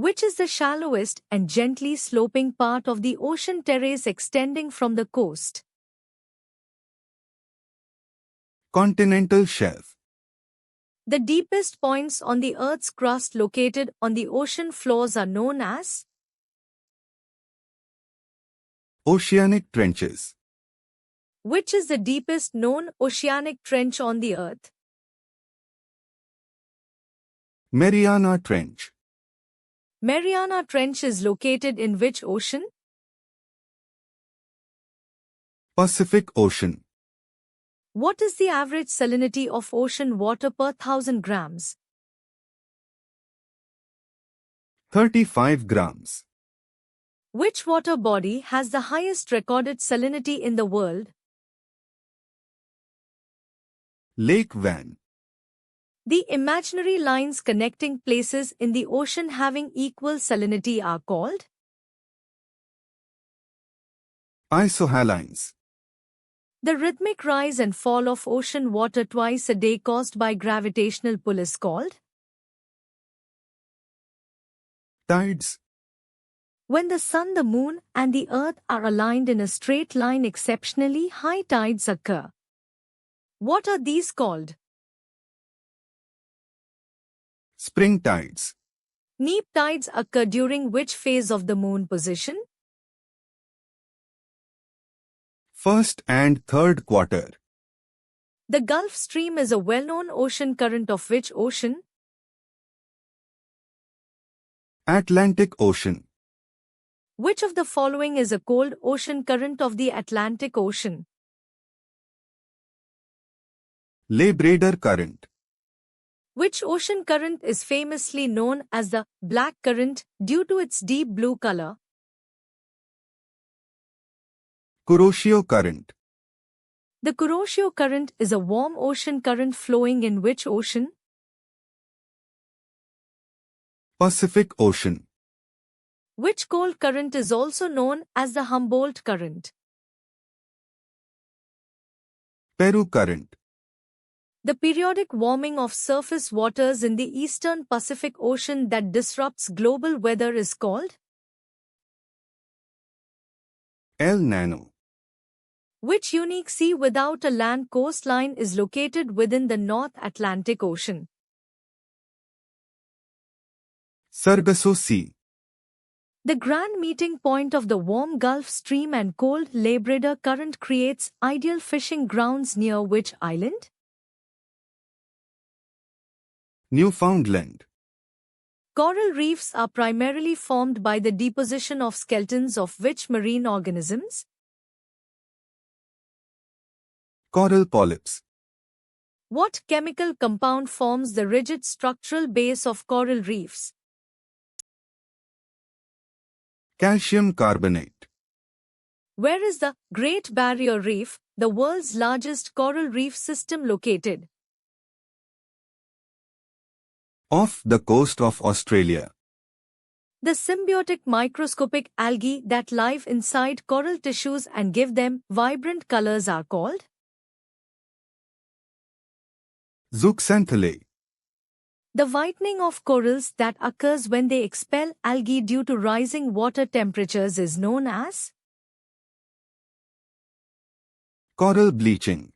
Which is the shallowest and gently sloping part of the ocean terrace extending from the coast? Continental shelf. The deepest points on the Earth's crust located on the ocean floors are known as Oceanic trenches. Which is the deepest known oceanic trench on the Earth? Mariana Trench. Mariana Trench is located in which ocean? Pacific Ocean. What is the average salinity of ocean water per 1,000 grams? 35 grams. Which water body has the highest recorded salinity in the world? Lake Van. The imaginary lines connecting places in the ocean having equal salinity are called Isohalines. the rhythmic rise and fall of ocean water twice a day caused by gravitational pull is called Tides. when the sun, the moon, and the earth are aligned in a straight line, exceptionally high tides occur. What are these called? Spring tides. Neap tides occur during which phase of the moon position? First and third quarter. The Gulf Stream is a well-known ocean current of which ocean? Atlantic Ocean. Which of the following is a cold ocean current of the Atlantic Ocean? Labrador Current. Which ocean current is famously known as the Black Current due to its deep blue color? Kuroshio Current. The Kuroshio Current is a warm ocean current flowing in which ocean? Pacific Ocean. Which cold current is also known as the Humboldt Current? Peru Current. The periodic warming of surface waters in the eastern Pacific Ocean that disrupts global weather is called El Nano. Which unique sea without a land coastline is located within the North Atlantic Ocean? Sargasso Sea. The grand meeting point of the warm Gulf Stream and cold Labrador Current creates ideal fishing grounds near which island? Newfoundland. Coral reefs are primarily formed by the deposition of skeletons of which marine organisms? Coral polyps. What chemical compound forms the rigid structural base of coral reefs? Calcium carbonate. Where is the Great Barrier Reef, the world's largest coral reef system, located? Off the coast of Australia. The symbiotic microscopic algae that live inside coral tissues and give them vibrant colors are called Zooxanthellae. the whitening of corals that occurs when they expel algae due to rising water temperatures is known as Coral bleaching.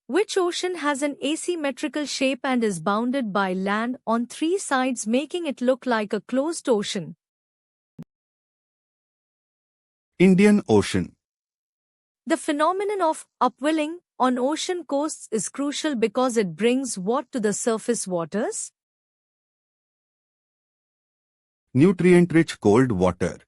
which ocean has an asymmetrical shape and is bounded by land on three sides, making it look like a closed ocean? Indian Ocean. The phenomenon of upwelling on ocean coasts is crucial because it brings what to the surface waters? Nutrient-rich cold water.